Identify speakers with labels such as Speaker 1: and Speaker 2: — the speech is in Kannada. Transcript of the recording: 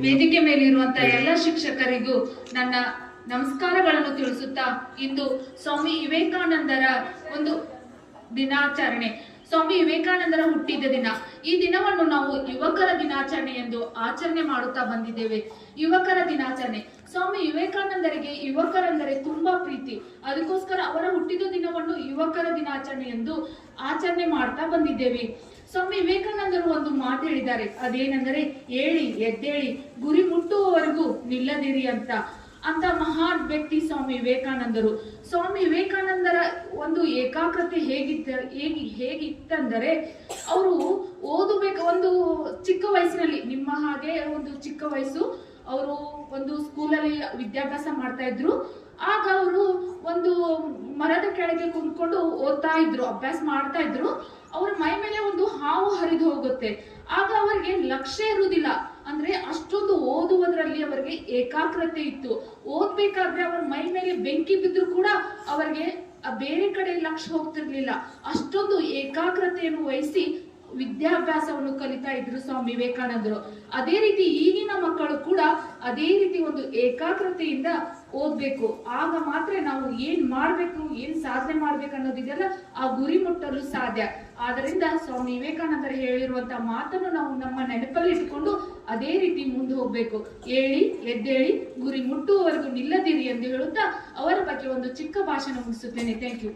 Speaker 1: ವೇದಿಕೆ ಮೇಲಿರುವಂತಹ ಎಲ್ಲ ಶಿಕ್ಷಕರಿಗೂ ನನ್ನ ನಮಸ್ಕಾರಗಳನ್ನು ತಿಳಿಸುತ್ತಾ, ಇಂದು ಸ್ವಾಮಿ ವಿವೇಕಾನಂದರ ಒಂದು ದಿನಾಚರಣೆ, ಸ್ವಾಮಿ ವಿವೇಕಾನಂದರ ಹುಟ್ಟಿದ ದಿನ. ಈ ದಿನವನ್ನು ನಾವು ಯುವಕರ ದಿನಾಚರಣೆ ಎಂದು ಆಚರಣೆ ಮಾಡುತ್ತಾ ಬಂದಿದ್ದೇವೆ. ಯುವಕರ ದಿನಾಚರಣೆ, ಸ್ವಾಮಿ ವಿವೇಕಾನಂದರಿಗೆ ಯುವಕರೆಂದರೆ ತುಂಬಾ ಪ್ರೀತಿ. ಅದಕ್ಕೋಸ್ಕರ ಅವರ ಹುಟ್ಟಿದ ದಿನವನ್ನು ಯುವಕರ ದಿನಾಚರಣೆ ಎಂದು ಆಚರಣೆ ಮಾಡ್ತಾ ಬಂದಿದ್ದೇವೆ. ಸ್ವಾಮಿ ವಿವೇಕಾನಂದರು ಒಂದು ಮಾತು ಹೇಳಿದ್ದಾರೆ, ಅದೇನೆಂದರೆ ಏಳಿ ಎದ್ದೇಳಿ ಗುರಿ ಮುಟ್ಟುವವರೆಗೂ ನಿಲ್ಲದಿರಿ ಅಂತ ಮಹಾನ್ ವ್ಯಕ್ತಿ ಸ್ವಾಮಿ ವಿವೇಕಾನಂದರು. ಸ್ವಾಮಿ ವಿವೇಕಾನಂದರ ಒಂದು ಏಕಾಗ್ರತೆ ಹೇಗಿತ್ತಂದರೆ, ಅವರು ಒಂದು ಚಿಕ್ಕ ವಯಸ್ಸಿನಲ್ಲಿ, ನಿಮ್ಮ ಹಾಗೆ ಒಂದು ಚಿಕ್ಕ ವಯಸ್ಸು, ಅವರು ಒಂದು ಸ್ಕೂಲಲ್ಲಿ ವಿದ್ಯಾಭ್ಯಾಸ ಮಾಡ್ತಾ ಇದ್ರು. ಆಗ ಅವರು ಒಂದು ಮರದ ಕೆಳಗೆ ಕುಂತ್ಕೊಂಡು ಓದ್ತಾ ಇದ್ರು, ಅಭ್ಯಾಸ ಮಾಡ್ತಾ ಇದ್ರು. ಅವ್ರ ಮೈ ಮೇಲೆ ಒಂದು ಹಾವು ಹರಿದು ಹೋಗುತ್ತೆ. ಆಗ ಅವರಿಗೆ ಲಕ್ಷ್ಯ ಇರುವುದಿಲ್ಲ, ಅಂದ್ರೆ ಅಷ್ಟೊಂದು ಓದುವುದರಲ್ಲಿ ಅವರಿಗೆ ಏಕಾಗ್ರತೆ ಇತ್ತು. ಓದ್ಬೇಕಾದ್ರೆ ಅವರ ಮೈ ಮೇಲೆ ಬೆಂಕಿ ಬಿದ್ರು ಕೂಡ ಅವರಿಗೆ ಬೇರೆ ಕಡೆ ಲಕ್ಷ್ಯ ಹೋಗ್ತಿರ್ಲಿಲ್ಲ. ಅಷ್ಟೊಂದು ಏಕಾಗ್ರತೆಯನ್ನು ವಹಿಸಿ ವಿದ್ಯಾಭ್ಯಾಸವನ್ನು ಕಲಿತಾ ಇದ್ರು ಸ್ವಾಮಿ ವಿವೇಕಾನಂದರು. ಅದೇ ರೀತಿ ಈಗಿನ ಮಕ್ಕಳು ಕೂಡ ಅದೇ ರೀತಿ ಒಂದು ಏಕಾಗ್ರತೆಯಿಂದ ಓದ್ಬೇಕು. ಆಗ ಮಾತ್ರ ನಾವು ಏನ್ ಮಾಡ್ಬೇಕು, ಏನ್ ಸಾಧನೆ ಮಾಡ್ಬೇಕು ಅನ್ನೋದಿದೆಯಲ್ಲ, ಆ ಗುರಿ ಮುಟ್ಟಲು ಸಾಧ್ಯ. ಆದ್ದರಿಂದ ಸ್ವಾಮಿ ವಿವೇಕಾನಂದರು ಹೇಳಿರುವಂತಹ ಮಾತನ್ನು ನಾವು ನಮ್ಮ ನೆನಪಲ್ಲಿ ಇಟ್ಕೊಂಡು ಅದೇ ರೀತಿ ಮುಂದೆ ಹೋಗ್ಬೇಕು. ಏಳಿ ಎದ್ದೇಳಿ ಗುರಿ ಮುಟ್ಟುವವರೆಗೂ ನಿಲ್ಲದಿರಿ ಎಂದು ಹೇಳುತ್ತಾ ಅವರ ಬಗ್ಗೆ ಒಂದು ಚಿಕ್ಕ ಭಾಷಣ ಮುಗಿಸುತ್ತೇನೆ. Thank you.